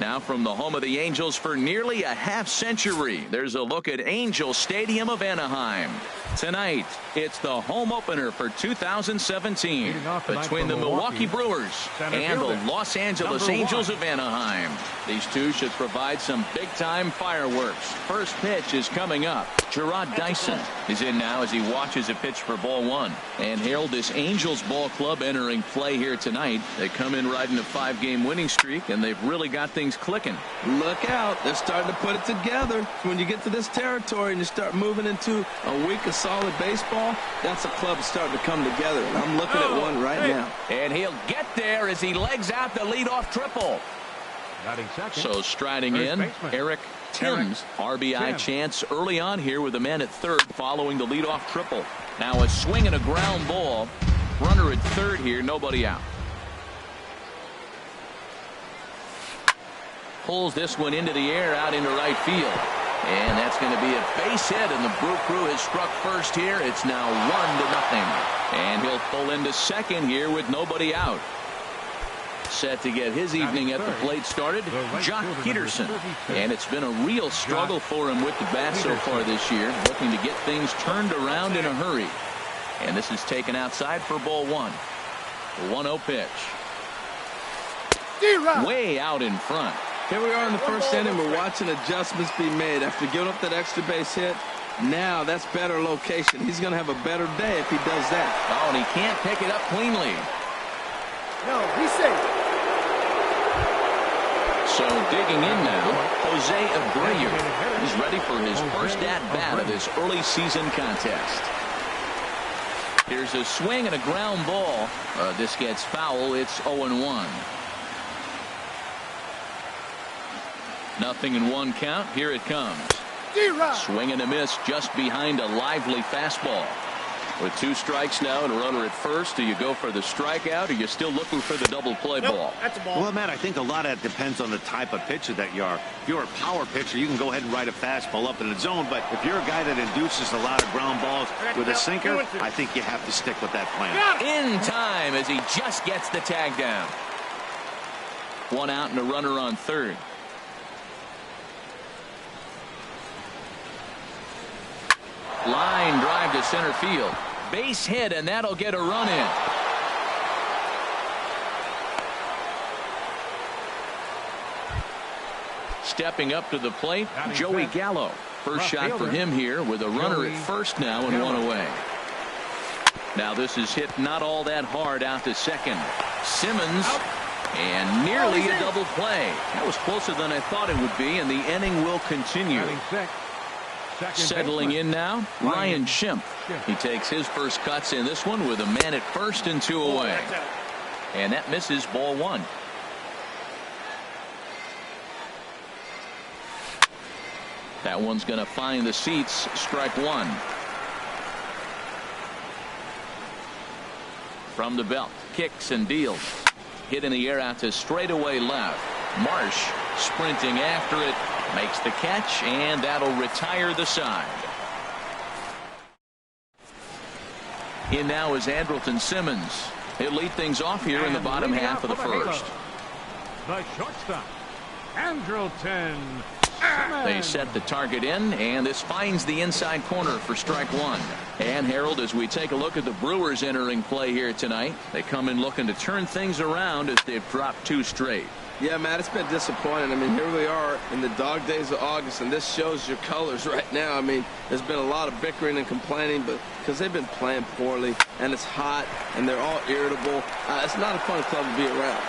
Now from the home of the Angels for nearly a half-century, there's a look at Angel Stadium of Anaheim. Tonight, it's the home opener for 2017 between the Milwaukee Brewers and the Los Angeles Angels of Anaheim. These two should provide some big-time fireworks. First pitch is coming up. Gerard Dyson is in now as he watches a pitch for ball one. And Harold, this Angels ball club entering play here tonight. They come in riding a 5-game winning streak, and they've really got things clicking. Look out. They're starting to put it together. When you get to this territory and you start moving into a week of solid baseball, that's a club starting to come together. And I'm looking at one right now. And he'll get there as he legs out the leadoff triple. So striding in, Eric Tim's RBI chance early on here with a man at third following the leadoff triple. Now a swing and a ground ball. Runner at third here, nobody out. Pulls this one into the air out into right field. And that's going to be a base hit, and the Brew Crew has struck first here. It's now 1-0. And he'll pull into second here with nobody out. Set to get his evening at the plate started, Jock Peterson. And it's been a real struggle for him with the bat so far this year, looking to get things turned around in a hurry. And this is taken outside for ball one. The 1-0 pitch. Way out in front. Here we are in the first inning. We're watching adjustments be made after giving up that extra base hit. Now that's better location. He's going to have a better day if he does that. Oh, and he can't pick it up cleanly. No, he's safe. So digging in now, Jose Abreu. He's ready for his first at-bat of this early season contest. Here's a swing and a ground ball. This gets foul. It's 0-1. Nothing in one count. Here it comes. Swing and a miss just behind a lively fastball. With 2 strikes now and a runner at first, do you go for the strikeout or are you still looking for the double play ball? That's a ball. Well, Matt, I think a lot of that depends on the type of pitcher that you are. If you're a power pitcher, you can go ahead and ride a fastball up in the zone. But if you're a guy that induces a lot of ground balls with a sinker, I think you have to stick with that plan. In time as he just gets the tag down. 1 out and a runner on third. Line drive to center field. Base hit, and that'll get a run in. Stepping up to the plate, Joey Gallo. First shot for him here with a runner at first now and 1 away. Now this is hit not all that hard out to second. Simmons, and nearly a double play. That was closer than I thought it would be, and the inning will continue. Settling in now, Ryan Schimpf. He takes his first cuts in this one with a man at first and 2 away. And that misses ball one. That one's going to find the seats. Strike one. From the belt, kicks and deals. Hit in the air out to straightaway left. Marsh sprinting after it. Makes the catch, and that'll retire the side. In now is Andrelton Simmons. He'll lead things off here in the bottom half of the first. The shortstop, Andrelton Simmons. They set the target in, and this finds the inside corner for strike one. And Harold, as we take a look at the Brewers entering play here tonight, they come in looking to turn things around as they've dropped 2 straight. Yeah, Matt, it's been disappointing. I mean, here we are in the dog days of August, and this shows your colors right now. I mean, there's been a lot of bickering and complaining, but because they've been playing poorly, and it's hot, and they're all irritable. It's not a fun club to be around.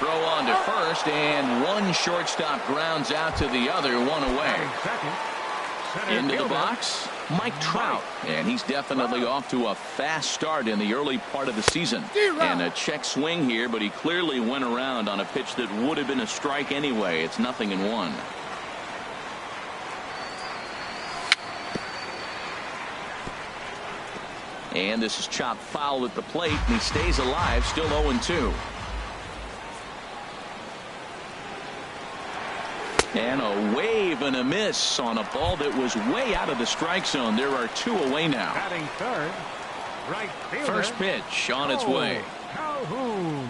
Throw on to first, and one shortstop grounds out to the other, 1 away. Into the box, Mike Trout, and he's definitely off to a fast start in the early part of the season. And a check swing here, but he clearly went around on a pitch that would have been a strike anyway. It's 0-1. And this is chopped foul at the plate, and he stays alive, still 0-2. And a wave and a miss on a ball that was way out of the strike zone. There are 2 away now. Batting third, right fielder. First pitch on its way. Calhoun.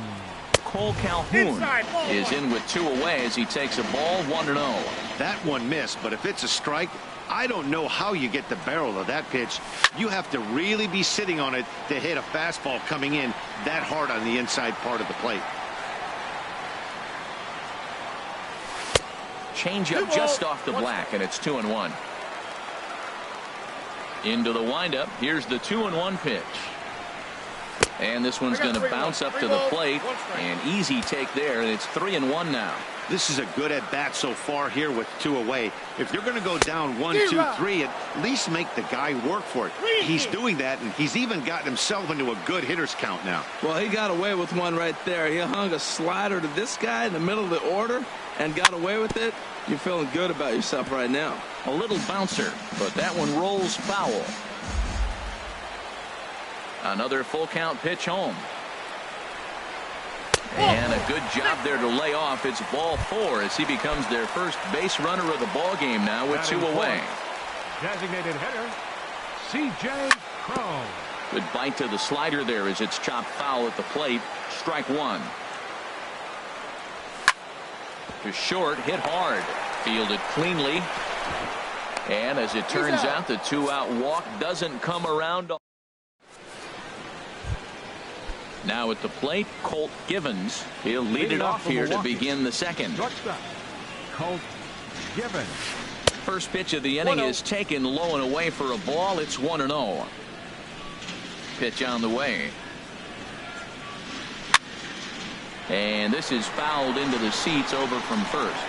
Cole Calhoun is in with 2 away as he takes a ball 1-0. That one missed, but if it's a strike, I don't know how you get the barrel of that pitch. You have to really be sitting on it to hit a fastball coming in that hard on the inside part of the plate. Changeup just off the black, and it's 2-1. Into the windup. Here's the 2-1 pitch. And this one's going to bounce up to the plate. An easy take there, and it's 3-1 now. This is a good at-bat so far here with 2 away. If you're going to go down 1-2-3, at least make the guy work for it. He's doing that, and he's even gotten himself into a good hitter's count now. Well, he got away with one right there. He hung a slider to this guy in the middle of the order and got away with it. You're feeling good about yourself right now. A little bouncer, but that one rolls foul. Another full count pitch home. And a good job there to lay off. It's ball 4 as he becomes their first base runner of the ball game now with 2 away. Designated hitter, C.J. Cron. Good bite to the slider there as it's chopped foul at the plate. Strike 1. To short, hit hard. Fielded cleanly. And as it turns out, the 2-out walk doesn't come around. Now at the plate, Colt Givens. He'll lead it off here to begin the second. Colt Givens. First pitch of the inning is taken low and away for a ball. It's 1-0. Pitch on the way. And this is fouled into the seats over from first.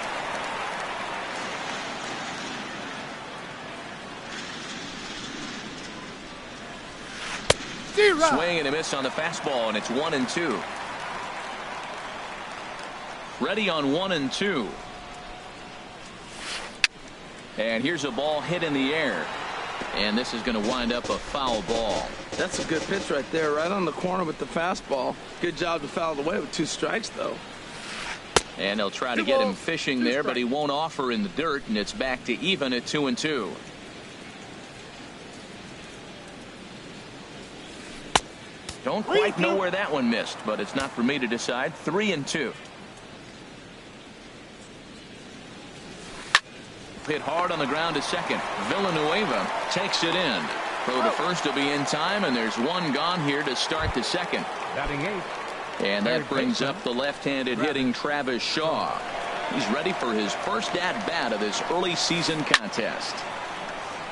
Swing and a miss on the fastball, and it's 1-2. Ready on 1-2. And here's a ball hit in the air. And this is going to wind up a foul ball. That's a good pitch right there, right on the corner with the fastball. Good job to foul it away with 2 strikes, though. And they'll try to get him fishing there, but he won't offer in the dirt, and it's back to even at 2-2. Don't quite know where that one missed, but it's not for me to decide. 3-2. Hit hard on the ground to second. Villanueva takes it in. Throw to first will be in time, and there's one gone here to start the second. Batting 8. And that brings up the left-handed hitting Travis Shaw. He's ready for his first at-bat of this early season contest.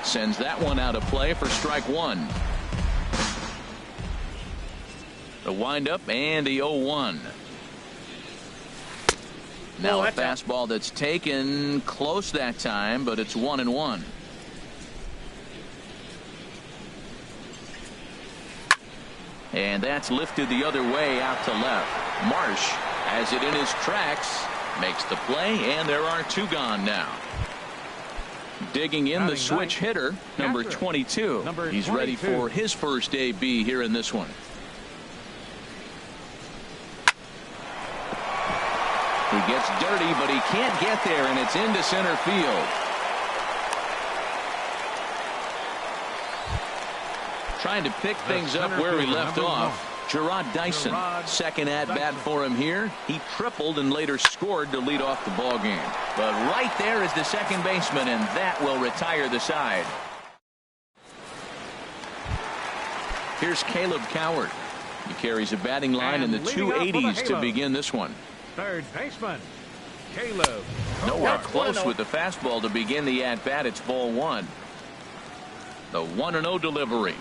Sends that one out of play for strike 1. The windup and the 0-1. Now a fastball that's taken close that time, but it's 1-1. And that's lifted the other way out to left. Marsh has it in his tracks, makes the play, and there are 2 gone now. Digging in the switch hitter, number 22. He's ready for his first AB here in this one. He gets dirty, but he can't get there, and it's into center field. Trying to pick things up where he left off. Gerard Dyson, second at-bat for him here. He tripled and later scored to lead off the ball game. But right there is the second baseman, and that will retire the side. Here's Caleb Coward. He carries a batting line in the 280s to begin this one. Third baseman, Caleb. Nowhere close with the fastball to begin the at-bat. It's ball 1. The 1-0 delivery.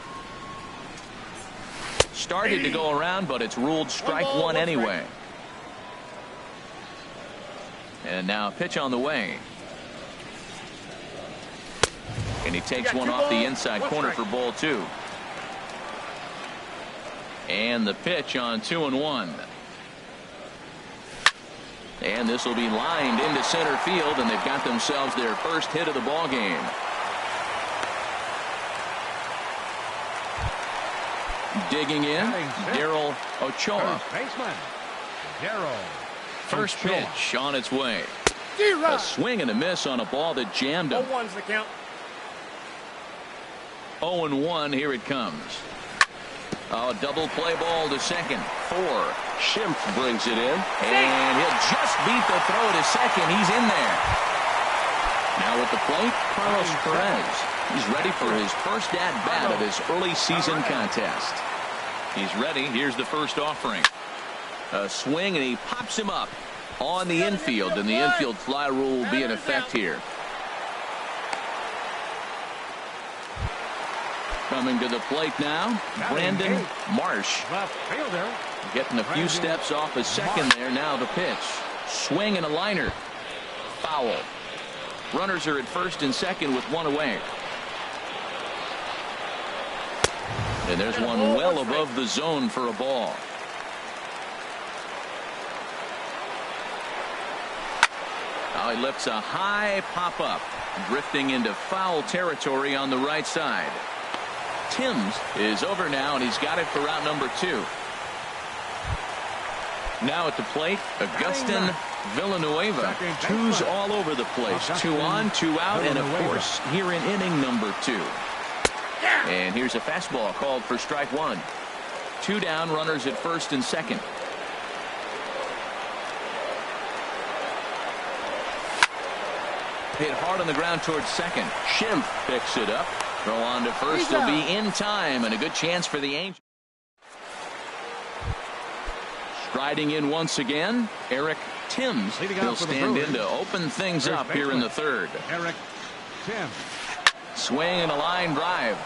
Started to go around, but it's ruled strike 1 anyway. And now a pitch on the way. And he takes one off the inside corner for ball 2. And the pitch on 2-1. And this will be lined into center field, and they've got themselves their first hit of the ball game. Digging in, Daryl Ochoa. First baseman, Daryl. First pitch on its way. A swing and a miss on a ball that jammed him. 0-1's the count. 0-1, here it comes. A double play ball to second. 4. Schimpf brings it in, and he'll just beat the throw to second. He's in there. Now at the plate, Carlos Perez. He's ready for his first at-bat of his early season contest. He's ready. Here's the first offering. A swing, and he pops him up on the infield, and the infield fly rule will be in effect here. Coming to the plate now, Brandon Marsh. Left fielder. Getting a few steps off his second there. Now the pitch. Swing and a liner. Foul. Runners are at first and second with one away. And there's one well above the zone for a ball. Now he lifts a high pop-up, drifting into foul territory on the right side. Timms is over now, and he's got it for route number 2. Now at the plate, Agustin Villanueva. Twos all over the place. 2 on, 2 out, and of course, here in inning number 2. And here's a fastball called for strike 1. 2 down, runners at first and second. Hit hard on the ground towards second. Schimpf picks it up. Throw on to first will be in time, and a good chance for the Angels. Striding in once again, Eric Timms. He'll stand in to open things up here in the third. Eric Timms. Swing and a line drive,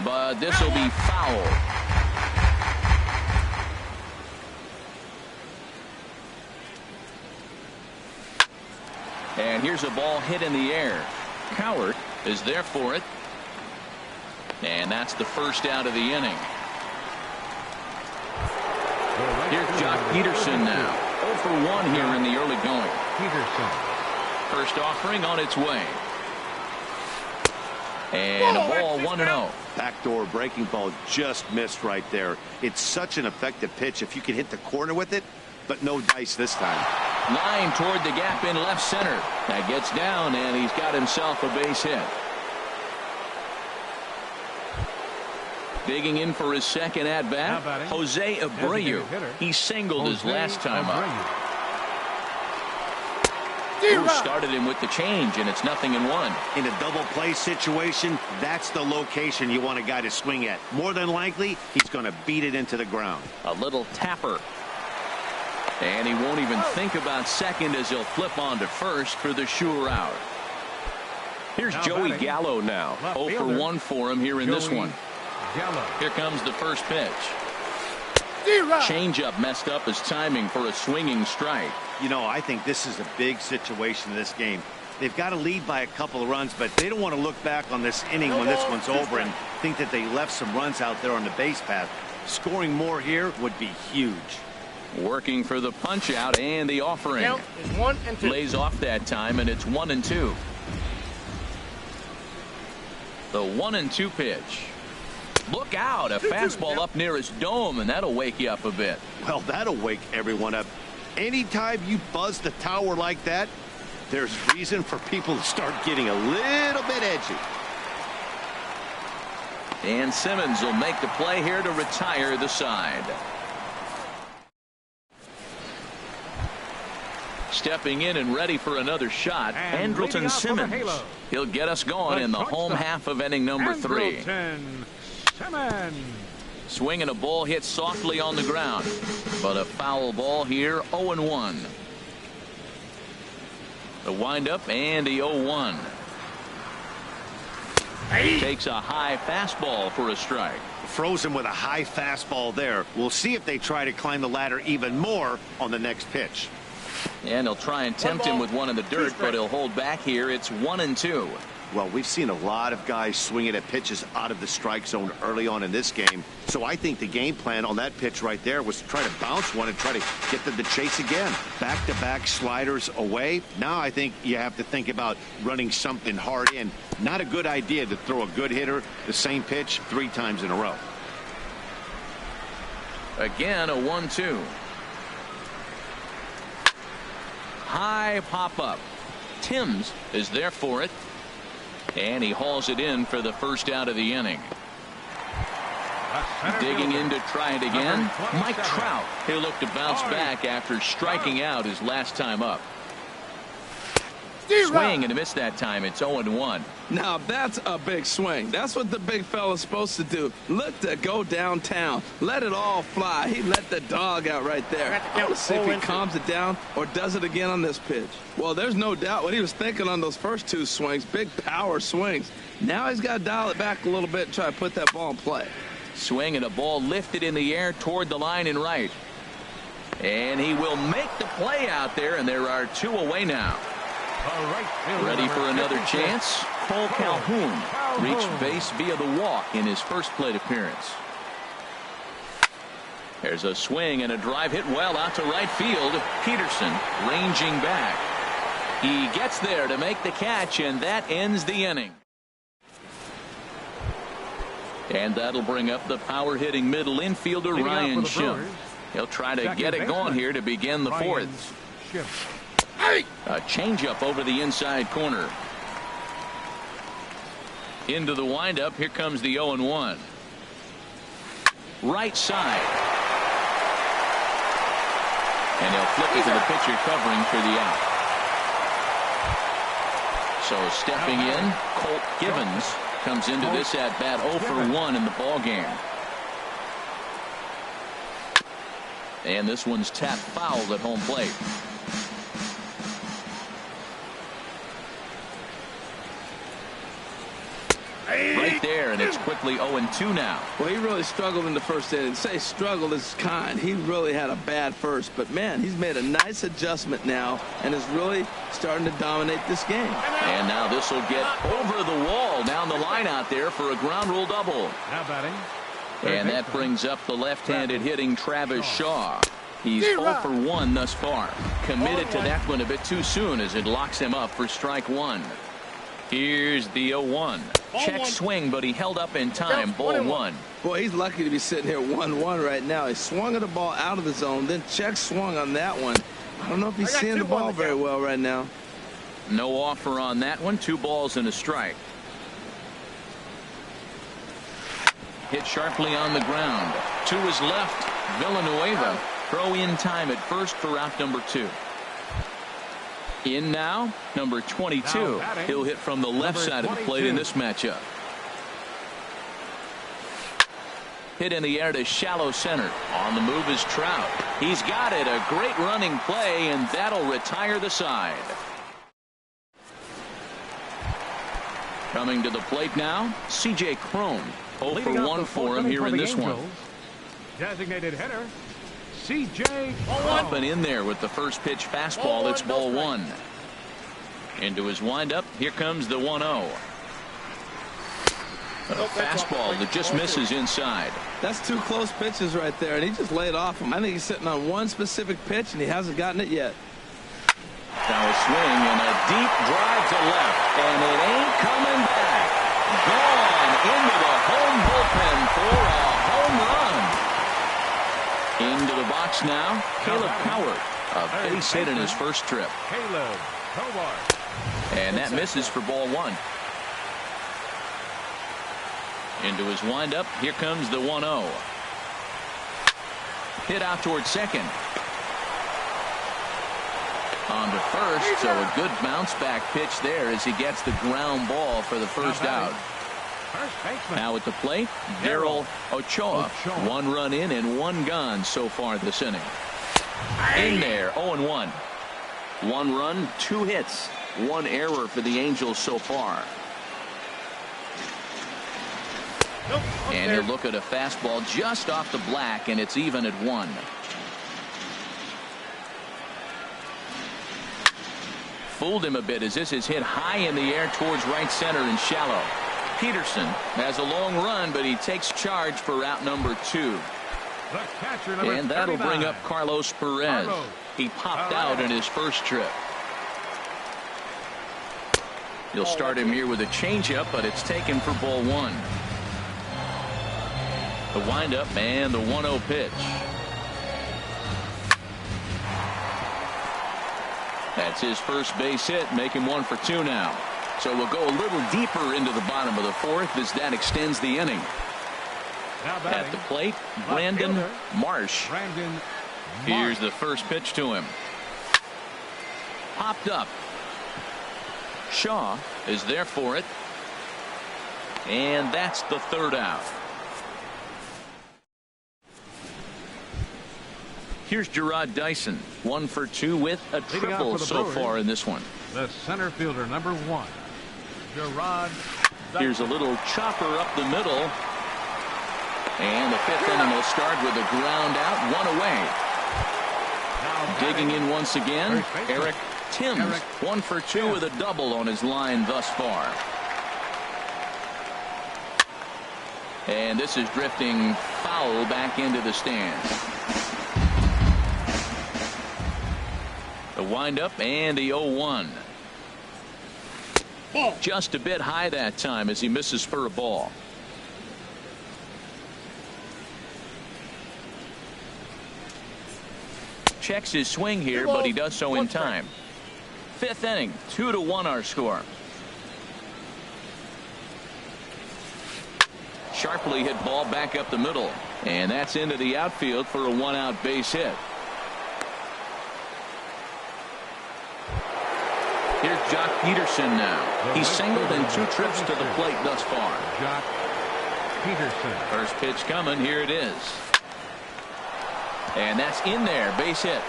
but this will be foul. And here's a ball hit in the air. Cowart is there for it. And that's the first out of the inning. Here's Jock Peterson now. 0 for 1 here in the early going. Peterson. First offering on its way. And a ball 1-0. Backdoor breaking ball just missed right there. It's such an effective pitch if you can hit the corner with it, but no dice this time. Line toward the gap in left center. That gets down, and he's got himself a base hit. Digging in for his second at-bat, Jose Abreu. He singled his last time up. Who started him with the change, and it's 0-1. In a double play situation, that's the location you want a guy to swing at. More than likely, he's going to beat it into the ground. A little tapper. And he won't even think about second as he'll flip on to first for the sure out. Here's Joey Gallo now. 0 for 1 for him here in this one. Here comes the first pitch. Changeup messed up his timing for a swinging strike. You know, I think this is a big situation in this game. They've got to lead by a couple of runs, but they don't want to look back on this inning when this one's over and think that they left some runs out there on the base path. Scoring more here would be huge. Working for the punch out and the offering. Count is 1 and 2. Lays off that time, and it's 1-2. The 1-2 pitch. Look out, a fastball up near his dome, and that'll wake you up a bit. Well, that'll wake everyone up. Anytime you buzz the tower like that, there's reason for people to start getting a little bit edgy. And Simmons will make the play here to retire the side. Stepping in and ready for another shot, Andrelton Simmons. He'll get us going in the home half of inning number 3. Simmons. Swinging a ball hit softly on the ground, but a foul ball here. 0-1. The windup and the 0-1. Takes a high fastball for a strike. Frozen with a high fastball there. We'll see if they try to climb the ladder even more on the next pitch. And he'll try and tempt him with one in the dirt, but he'll hold back here. It's 1-2. Well, we've seen a lot of guys swinging at pitches out of the strike zone early on in this game. So I think the game plan on that pitch right there was to try to bounce one and try to get them to chase again. Back-to-back sliders away. Now I think you have to think about running something hard in. Not a good idea to throw a good hitter the same pitch 3 times in a row. Again, a 1-2. High pop-up. Timms is there for it. And he hauls it in for the first out of the inning. Digging in to try it again, Mike Trout. He'll look to bounce back after striking out his last time up. Swing and a miss that time. It's 0-1. Now that's a big swing. That's what the big fella's supposed to do. Look to go downtown. Let it all fly. He let the dog out right there. I want to see if he calms it down or does it again on this pitch. Well, there's no doubt what he was thinking on those first two swings. Big power swings. Now he's got to dial it back a little bit and try to put that ball in play. Swing and a ball lifted in the air toward the line and right. And he will make the play out there, and there are two away now. Ready for another chance? Cole Calhoun reached base via the walk in his first plate appearance. There's a swing and a drive hit well out to right field. Peterson ranging back. He gets there to make the catch, and that ends the inning. And that'll bring up the power-hitting middle infielder Ryan Schimpf. He'll try to get it going here to begin the fourth. A changeup over the inside corner. Into the windup. Here comes the 0-1. Right side. And he'll flip it to the pitcher covering for the out. So stepping in, Colt Givens comes into this at bat 0 for 1 in the ball game. And this one's tapped foul at home plate. Right there, and it's quickly 0-2 now. Well, he really struggled in the first inning. Say struggled is kind. He really had a bad first, but man, he's made a nice adjustment now and is really starting to dominate this game. And now this will get over the wall down the line out there for a ground rule double. Now batting. And that brings up the left-handed hitting Travis Shaw. He's 0 for 1 thus far. Committed to that one a bit too soon as it locks him up for strike one. Here's the 0-1. Check swing, but he held up in time. Ball one. Boy, he's lucky to be sitting here 1-1 right now. He swung at the ball out of the zone, then check swung on that one. I don't know if he's seeing the ball very well right now. No offer on that one. 2 balls and a strike. Hit sharply on the ground. To his left, Villanueva. Throw in time at first for out number 2. In now, number 22. He'll hit from the left side of the plate in this matchup. Hit in the air to shallow center. On the move is Trout. He's got it. A great running play, and that'll retire the side. Coming to the plate now, C.J. Cron. 0 for 1 for him here in this one. Designated hitter, C.J. Up and in there with the first pitch fastball. It's ball one. Into his windup. Here comes the 1-0. A fastball that just misses inside. That's 2 close pitches right there, and he just laid off him. I think he's sitting on one specific pitch, and he hasn't gotten it yet. Now a swing and a deep drive to left, and it ain't coming back. Gone into the home bullpen for a home run. Into the box now, Caleb Cowart. A base hit in his first trip. Caleb Cowart. And that misses for ball one. Into his windup. Here comes the 1-0. Hit out towards second. On to first, so a good bounce back pitch there as he gets the ground ball for the first out. Now at the plate, Daryl Ochoa. 1 run in and 1 gone so far this inning. In there, 0-1. 1 run, 2 hits, 1 error for the Angels so far. And he'll look at a fastball just off the black, and it's even at 1. Fooled him a bit as this is hit high in the air towards right center and shallow. Peterson has a long run, but he takes charge for out number 2. And that'll bring up Carlos Perez. He popped out in his first trip. He'll start him here with a changeup, but it's taken for ball one. The windup and the 1-0 pitch. That's his first base hit, make him 1 for 2 now. So we'll go a little deeper into the bottom of the fourth as that extends the inning. At the plate, Brandon Marsh. Here's the first pitch to him. Popped up. Shaw is there for it. And that's the third out. Here's Gerard Dyson, 1 for 2 with a triple so far in this one. The center fielder, number 1, Gerard Dyson. Here's a little chopper up the middle. And the fifth inning will start with a ground out, 1 away. Digging in once again, Eric Timms, 1 for 2 with a double on his line thus far. And this is drifting foul back into the stands. The windup and the 0-1. Just a bit high that time as he misses for a ball. Checks his swing here, but he does so in time. Fifth inning, 2-1 our score. Sharply hit ball back up the middle, and that's into the outfield for a 1-out base hit. Here's Jock Peterson now. He's singled in 2 trips to the plate thus far. Jock Peterson. First pitch coming. Here it is. And that's in there. Base hit.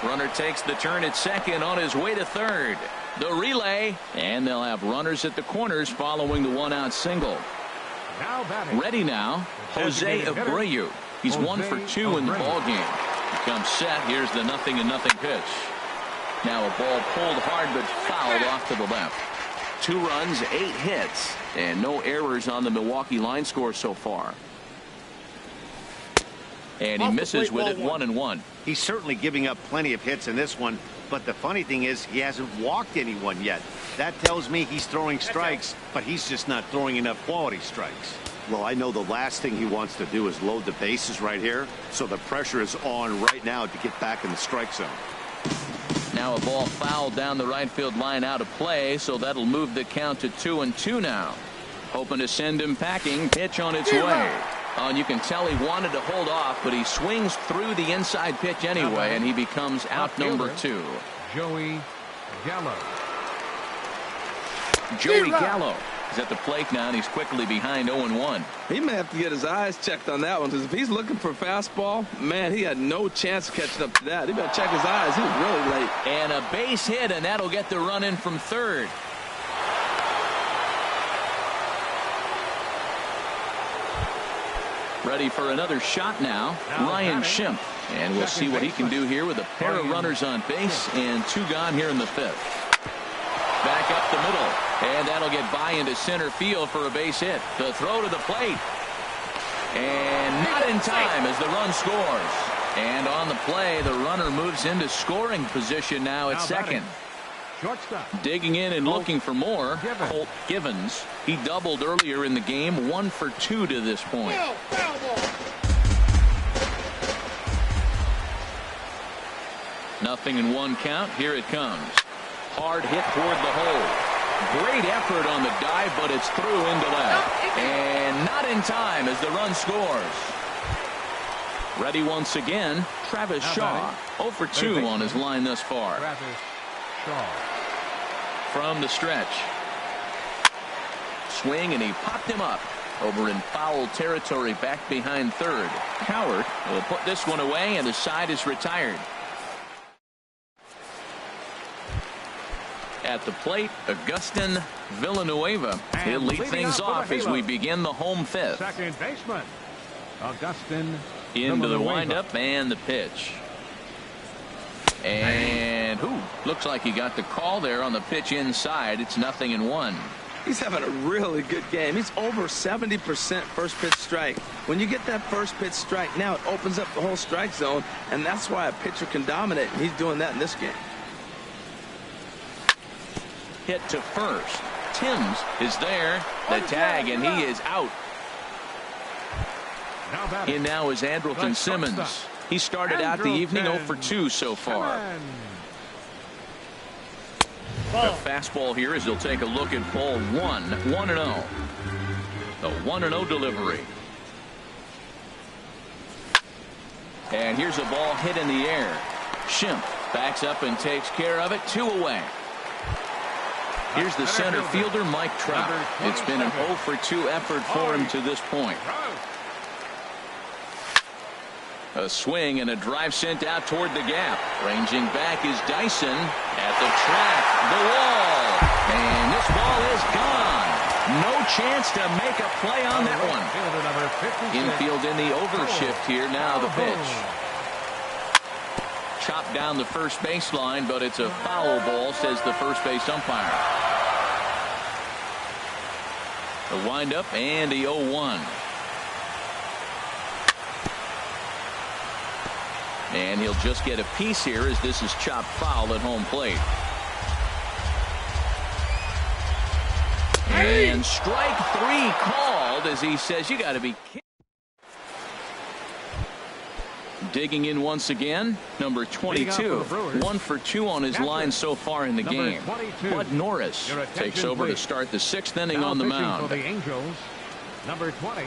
Runner takes the turn at second on his way to third. The relay. And they'll have runners at the corners following the 1-out single. Now batting. Ready now, Jose Abreu. He's 1 for 2 in the ball game. He comes set. Here's the 0-0 pitch. Now a ball pulled hard but fouled off to the left. 2 runs, 8 hits, and no errors on the Milwaukee line score so far. And he misses with it, 1-1. He's certainly giving up plenty of hits in this one, but the funny thing is he hasn't walked anyone yet. That tells me he's throwing strikes, but he's just not throwing enough quality strikes. Well, I know the last thing he wants to do is load the bases right here, so the pressure is on right now to get back in the strike zone. Now a ball fouled down the right field line out of play, so that'll move the count to 2-2 now. Hoping to send him packing. Pitch on its way. And you can tell he wanted to hold off, but he swings through the inside pitch anyway, and he becomes out number 2. Joey Gallo. Joey Gallo is at the plate now, and he's quickly behind 0-1. He may have to get his eyes checked on that one, because if he's looking for fastball, man, he had no chance of catching up to that. He better check his eyes. He was really late. And a base hit, and that'll get the run in from third. Ready for another shot now, Ryan Schimpf. And we'll see what he can do here with a pair of runners on base and 2 gone here in the 5th. Back up the middle, and that'll get by into center field for a base hit. The throw to the plate, and not in time as the run scores. And on the play, the runner moves into scoring position now at second. Shortstop. Digging in and looking for more, Colt Givens. He doubled earlier in the game, 1 for 2 to this point. Nothing in 1 count. Here it comes. Hard hit toward the hole. Great effort on the dive, but it's through into left. And not in time as the run scores. Ready once again, Travis Shaw. 0 for 2 on his line thus far. Travis Shaw. From the stretch. Swing, and he popped him up. Over in foul territory back behind third. Howard will put this one away, and the side is retired. At the plate, Agustin Villanueva. He'll lead things off as we begin the home 5th. Second baseman, Agustin Into the windup and the pitch. And looks like he got the call there on the pitch inside. It's 0-1. He's having a really good game. He's over 70% first pitch strike. When you get that first pitch strike, now it opens up the whole strike zone, and that's why a pitcher can dominate, and he's doing that in this game. Hit to first. Timms is there. The tag, and he is out. In now is Andrelton Simmons. He started out the evening 0 for 2 so far. A fastball here as he'll take a look at ball 1. 1-0. The 1-0 delivery. And here's a ball hit in the air. Schimpf backs up and takes care of it. 2 away. Here's the center fielder, Mike Trout. It's been an 0 for 2 effort for him to this point. A swing and a drive sent out toward the gap. Ranging back is Dyson at the track, the wall. And this ball is gone. No chance to make a play on that one. Infield in the overshift here. Now the pitch. Chopped down the first baseline, but it's a foul ball, says the first base umpire. The windup and the 0-1. And he'll just get a piece here as this is chopped foul at home plate. And strike 3 called as he says, you got to be kidding. Digging in once again, number 22. 1 for 2 on his line so far in the game. Bud Norris takes over to start the 6th inning on the mound. For the Angels, number 20.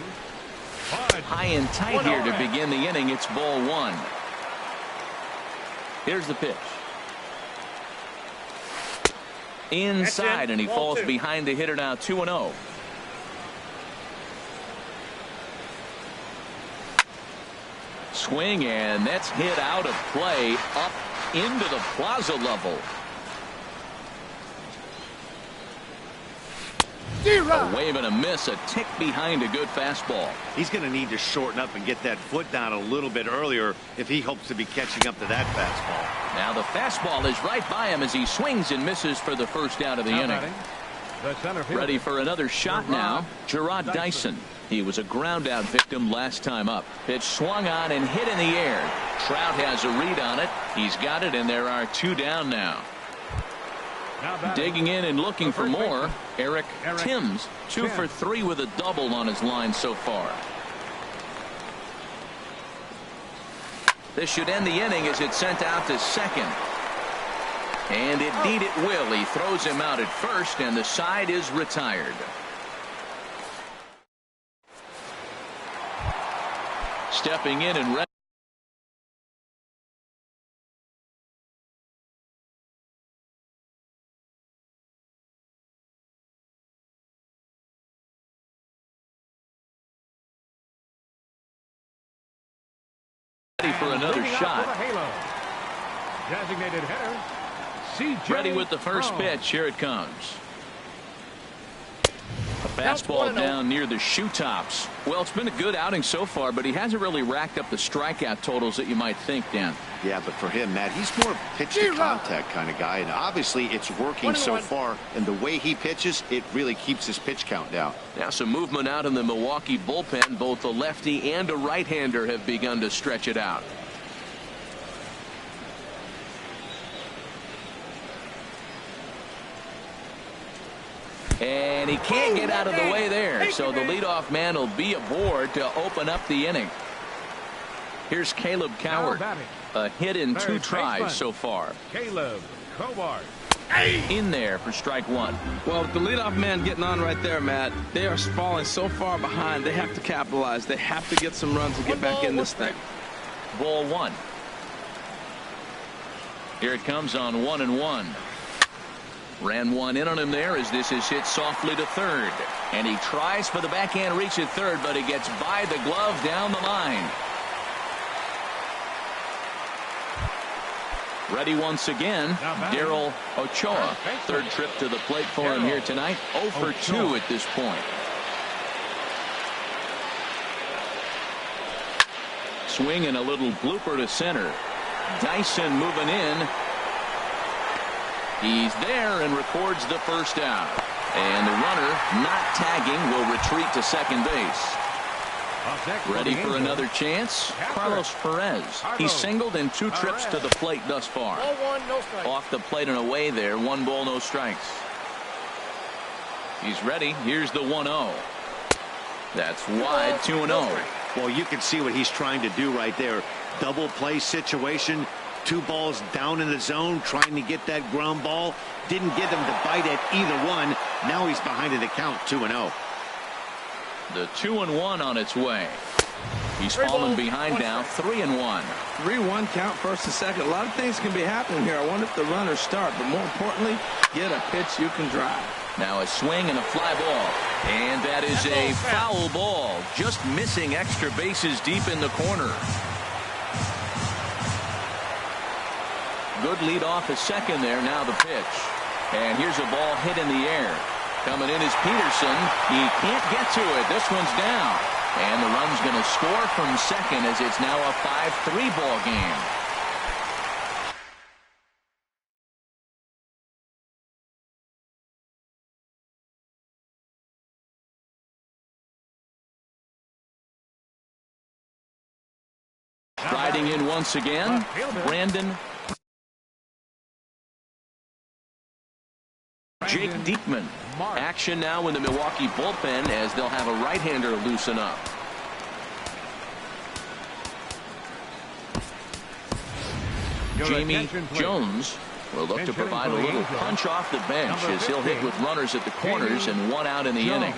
High and tight here to begin the inning. It's ball 1. Here's the pitch. Inside, and he falls behind the hitter now. 2-0. Swing, and that's hit out of play up into the plaza level. A wave and a miss, a tick behind a good fastball. He's going to need to shorten up and get that foot down a little bit earlier if he hopes to be catching up to that fastball. Now the fastball is right by him as he swings and misses for the first out of the inning. Ready for another shot now. Gerard Dyson. He was a ground out victim last time up. Pitch swung on and hit in the air. Trout has a read on it. He's got it, and there are 2 down now. Digging in and looking for more, Eric Timms. 2 for 3 with a double on his line so far. This should end the inning as it's sent out to second. And indeed it will. He throws him out at first, and the side is retired. Stepping in and ready for another shot. Designated hitter, CJ Ready with the first pitch. Here it comes. A fastball down near the shoe tops. Well, it's been a good outing so far, but he hasn't really racked up the strikeout totals that you might think, Dan. Yeah, but for him, Matt, he's more pitch to contact kind of guy, and obviously it's working so far, and the way he pitches, it really keeps his pitch count down. Now some movement out in the Milwaukee bullpen. Both a lefty and a right-hander have begun to stretch it out. And he can't get out of the way there, so the leadoff man will be aboard to open up the inning. Here's Caleb Coward. A hit in 2 tries so far. Caleb Coward. In there for strike 1. Well, with the leadoff man getting on right there, Matt, they are falling so far behind. They have to capitalize. They have to get some runs to get back in this thing. Ball 1. Here it comes on 1-1. Ran one in on him there as this is hit softly to third. And he tries for the backhand reach at third, but he gets by the glove down the line. Ready once again, Daryl Ochoa. 3rd trip to the plate for him here tonight. 0 for 2 at this point. Swing and a little blooper to center. Dyson moving in. He's there and records the first out. And the runner, not tagging, will retreat to second base. Ready for another chance? Carlos Perez. He's singled in 2 trips to the plate thus far. Off the plate and away there. 1 ball, no strikes. He's ready. Here's the 1-0. That's wide. 2-0. Well, you can see what he's trying to do right there. Double play situation. 2 balls down in the zone, trying to get that ground ball. Didn't get him to bite at either one. Now he's behind in the count, 2-0. The 2-1 on its way. He's fallen behind now, 3-1. 3-1 count, first and second. A lot of things can be happening here. I wonder if the runners start, but more importantly, get a pitch you can drive. Now a swing and a fly ball. And that is a foul ball. Just missing extra bases deep in the corner. Good lead off a second there. Now the pitch. And here's a ball hit in the air. Coming in is Peterson. He can't get to it. This one's down. And the run's going to score from second as it's now a 5-3 ball game. Riding in once again, Brandon. Jake Diekman. Action now in the Milwaukee bullpen as they'll have a right-hander loosen up. Jamie Jones will look to provide a little punch off the bench as he'll hit with runners at the corners and one out in the inning.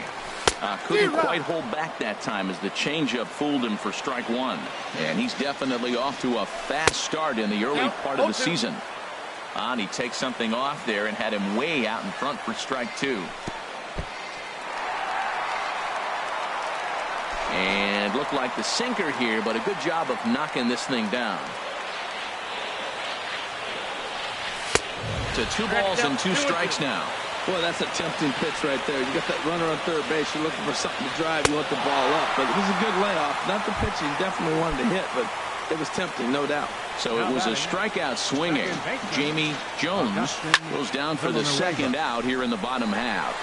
Couldn't quite hold back that time as the changeup fooled him for strike one. And he's definitely off to a fast start in the early part of the season. And he takes something off there and had him way out in front for strike two. And looked like the sinker here, but a good job of knocking this thing down. To 2 balls and 2 strikes now. Boy, that's a tempting pitch right there. You got that runner on third base. You're looking for something to drive. You want the ball up. But it was a good layoff. Not the pitch he definitely wanted to hit, but it was tempting, no doubt. So it was a strikeout swinging. Jamie Jones goes down for the second out here in the bottom half.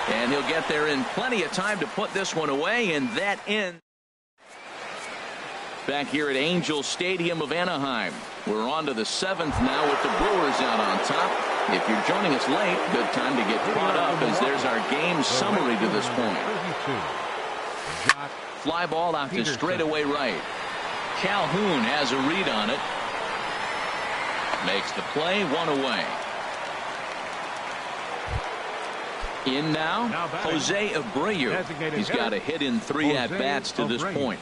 And he'll get there in plenty of time to put this one away, and that ends. Back here at Angel Stadium of Anaheim. We're on to the 7th now with the Brewers out on top. If you're joining us late, good time to get caught up as there's our game summary to this point. Fly ball out to straightaway right. Calhoun has a read on it. Makes the play, 1 away. In now, Jose Abreu. He's got a hit in 3 at-bats to this point.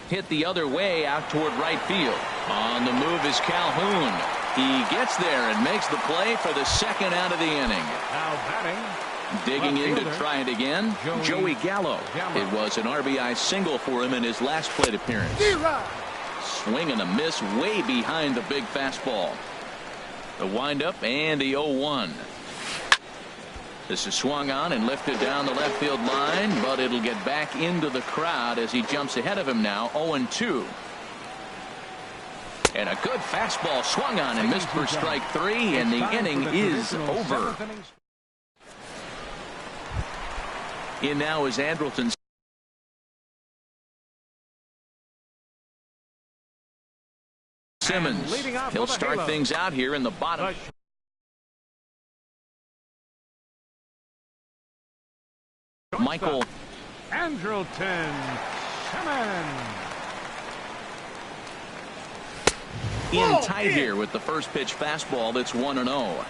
Hit the other way out toward right field. On the move is Calhoun. He gets there and makes the play for the second out of the inning. Now batting. Digging in to try it again, Joey Gallo. It was an RBI single for him in his last plate appearance. Swing and a miss way behind the big fastball. The windup and the 0-1. This is swung on and lifted down the left field line, but it'll get back into the crowd as he jumps ahead of him now, 0-2. And a good fastball swung on and missed for strike 3, and the inning is over. In now is Andrelton. Simmons. He'll start things out here in the bottom. Michael Andrelton Simmons. In tight here with the first pitch fastball that's 1-0.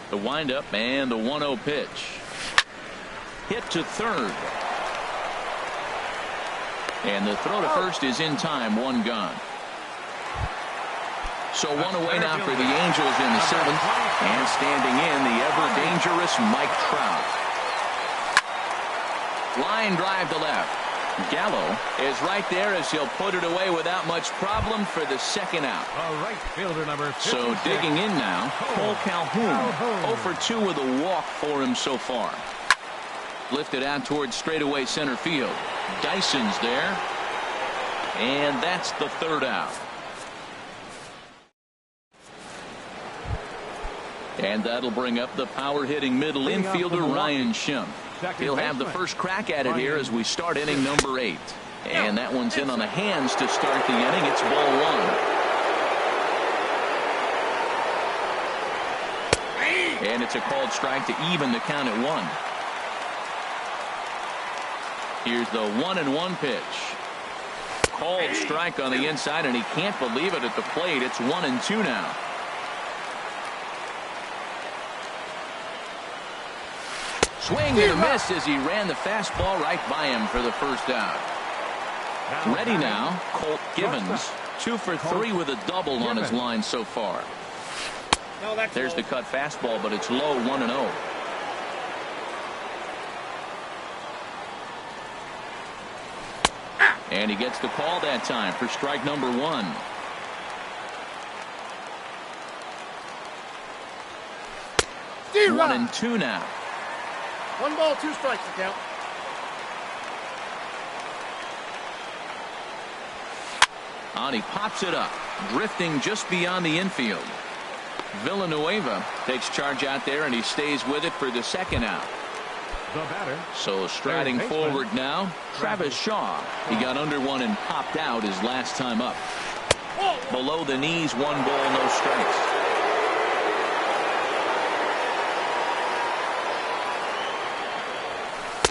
The windup and the 1-0 pitch. Hit to third. And the throw to first is in time, 1 gone. So 1 away now for the Angels in the 7th. And standing in, the ever-dangerous Mike Trout. Line drive to left. Gallo is right there as he'll put it away without much problem for the second out. Right fielder number 56. So digging in now, Cole Calhoun. 0 for 2 with a walk for him so far. Lifted out towards straightaway center field. Dyson's there. And that's the 3rd out. And that'll bring up the power-hitting middle infielder Ryan Schimpf. He'll have the first crack at it here as we start inning number 8. And that one's in on the hands to start the inning. It's ball 1. And it's a called strike to even the count at 1. Here's the 1-1 pitch. Called strike on the inside, and he can't believe it at the plate. It's 1-2 now. Swing and a miss as he ran the fastball right by him for the first out. Ready now, Colt Givens. 2 for 3 with a double on his line so far. There's the cut fastball, but it's low, 1-0. And he gets the call that time for strike number 1. D-Rod. 1-2 now. 1 ball, 2 strikes to count. On he pops it up, drifting just beyond the infield. Villanueva takes charge out there, and he stays with it for the second out. The batter. So striding forward now, Travis Shaw. He got under one and popped out his last time up. Below the knees, 1 ball, no strikes.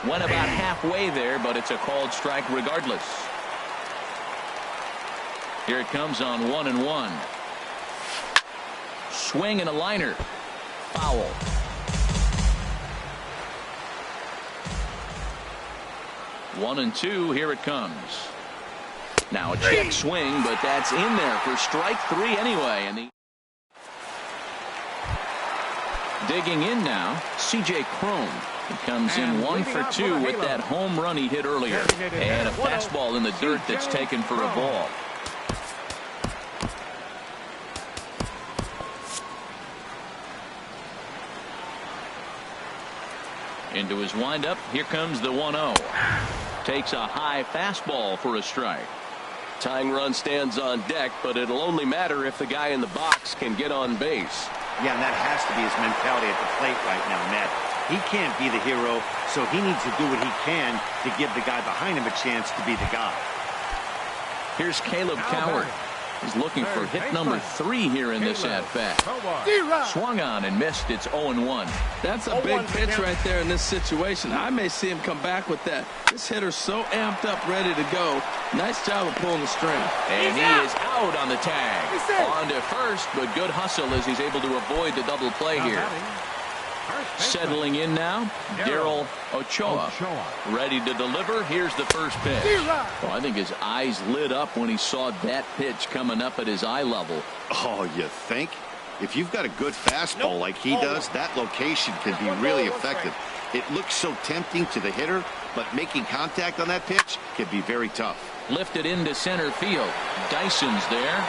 Went about halfway there, but it's a called strike regardless. Here it comes on 1-1. Swing and a liner. Foul. One and 2. Here it comes. Now a check swing, but that's in there for strike 3 anyway. And digging in now, C.J. Cron. He comes in 1 for 2 with that home run he hit earlier. And a fastball in the dirt that's taken for a ball. Into his windup. Here comes the 1-0. Takes a high fastball for a strike. Tying run stands on deck, but it'll only matter if the guy in the box can get on base. Yeah, and that has to be his mentality at the plate right now, Matt. He can't be the hero, so he needs to do what he can to give the guy behind him a chance to be the guy. Here's Caleb Coward. He's looking for hit number 3 here in this at-bat. Swung on and missed. It's 0-1. That's a big pitch right there in this situation. I may see him come back with that. This hitter's so amped up, ready to go. Nice job of pulling the string. And he is out on the tag. On to first, but good hustle as he's able to avoid the double play here. Settling in now, Daryl Ochoa. Ready to deliver. Here's the first pitch. Well, I think his eyes lit up when he saw that pitch coming up at his eye level. Oh, you think? If you've got a good fastball like he does, that location can be really effective. It looks so tempting to the hitter, but making contact on that pitch can be very tough. Lifted into center field. Dyson's there.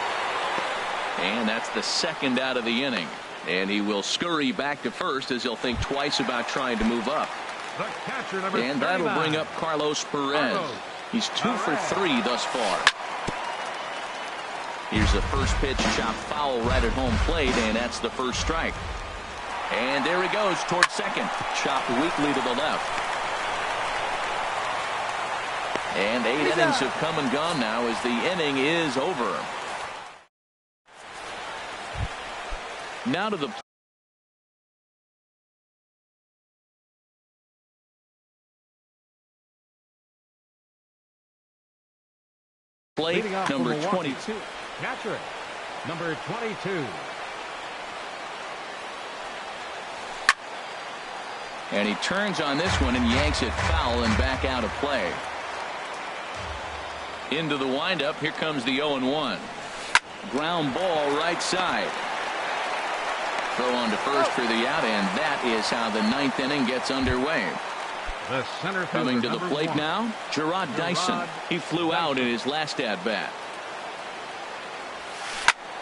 And that's the second out of the inning. And he will scurry back to first as he'll think twice about trying to move up. And that'll bring up Carlos Perez. He's 2 for 3 thus far. Here's the first pitch, chopped foul right at home plate, and that's the first strike. And there he goes towards second. Chopped weakly to the left. And 8 innings have come and gone now as the inning is over. Now to the plate, number 22. Catcher, number 22. And he turns on this one and yanks it foul and back out of play. Into the windup. Here comes the 0-1. Ground ball right side. Throw on to first for the out, and that is how the 9th inning gets underway. The center Coming to the plate 1. now, Gerard Dyson. He flew out in his last at-bat.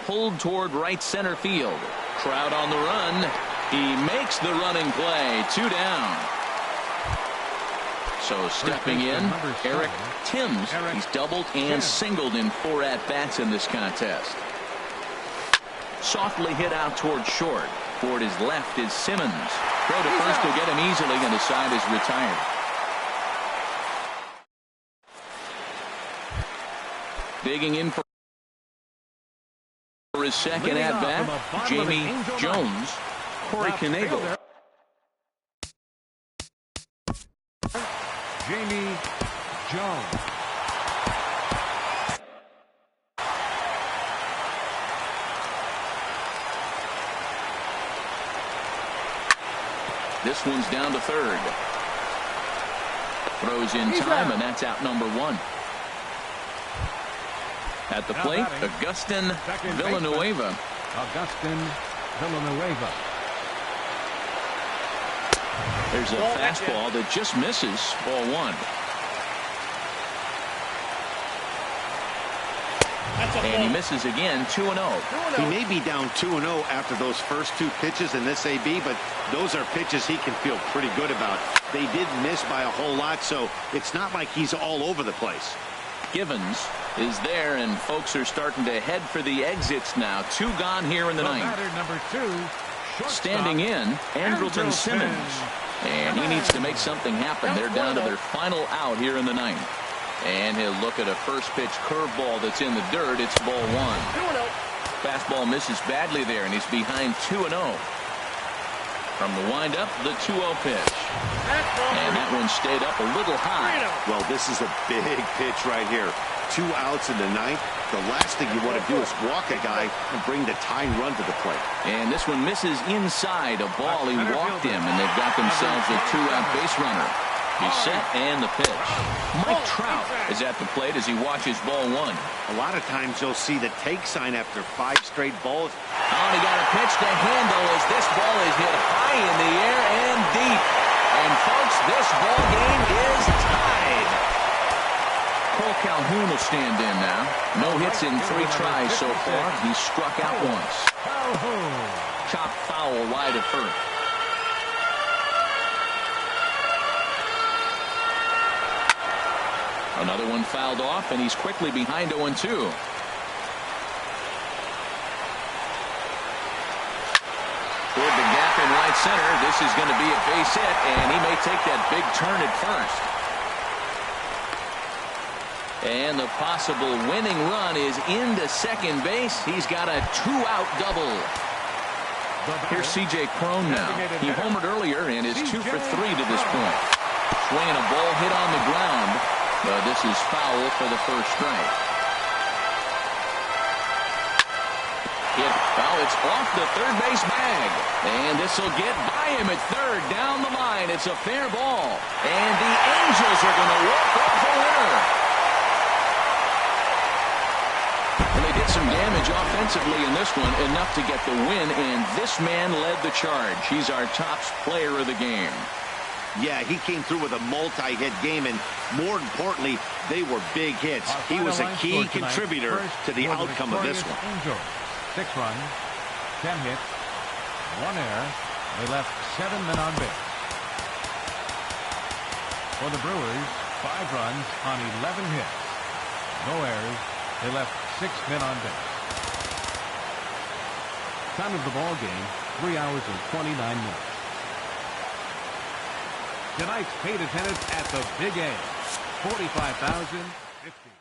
Pulled toward right center field. Crowd on the run. He makes the running play. 2 down. So stepping in, Eric Timms. He's doubled and singled in 4 at-bats in this contest. Softly hit out toward short. Toward his left is Simmons. Throw to first will get him easily, and the side is retired. Digging in for his second at-bat, Jamie Jones. Corey Knebel. Jamie Jones. This one's down to third. Throws in time, and that's out number one. At the plate, Augustin Villanueva. Augustin Villanueva. There's a fastball that just misses. Ball one. And he misses again, 2-0. He may be down 2-0 after those first two pitches in this AB, but those are pitches he can feel pretty good about. They did miss by a whole lot, so it's not like he's all over the place. Givens is there, and folks are starting to head for the exits now. 2 gone here in the ninth. Batter number 2, standing in, Andrelton Simmons. And he needs to make something happen. They're down to their final out here in the ninth. And he'll look at a first pitch curveball that's in the dirt. It's ball one. Fastball misses badly there, and he's behind 2-0. From the windup, the 2-0 pitch. And that one stayed up a little high. Well, this is a big pitch right here. 2 outs in the ninth. The last thing you want to do is walk a guy and bring the tying run to the plate. And this one misses inside a ball. He walked him, and they've got themselves a 2-out base runner. He's set, and the pitch. Mike Trout is at the plate as he watches ball one. A lot of times you'll see the take sign after 5 straight balls. Oh, and he got a pitch to handle as this ball is hit high in the air and deep. And folks, this ball game is tied. Cole Calhoun will stand in now. No hits in 3 tries so far. He's struck out once. Chopped foul wide of first. Another one fouled off, and he's quickly behind 0-2. Toward the gap in right center. This is going to be a base hit, and he may take that big turn at first. And the possible winning run is into second base. He's got a 2-out double. Here's C.J. Cron now. He homered earlier and is 2 for 3 to this point. Swinging a ball hit on the ground. This is foul for the first strike. It's off the third base bag. And this will get by him at third. Down the line. It's a fair ball. And the Angels are going to walk off a winner. And they did some damage offensively in this one, enough to get the win. And this man led the charge. He's our top player of the game. Yeah, he came through with a multi-hit game, and more importantly, they were big hits. He was a key contributor to the outcome of this one. Angels, 6 runs, 10 hits, 1 error. They left 7 men on base. For the Brewers, 5 runs on 11 hits. No errors. They left 6 men on base. Time of the ball game, 3 hours and 29 minutes. Tonight's paid attendance at the Big A, 45,050.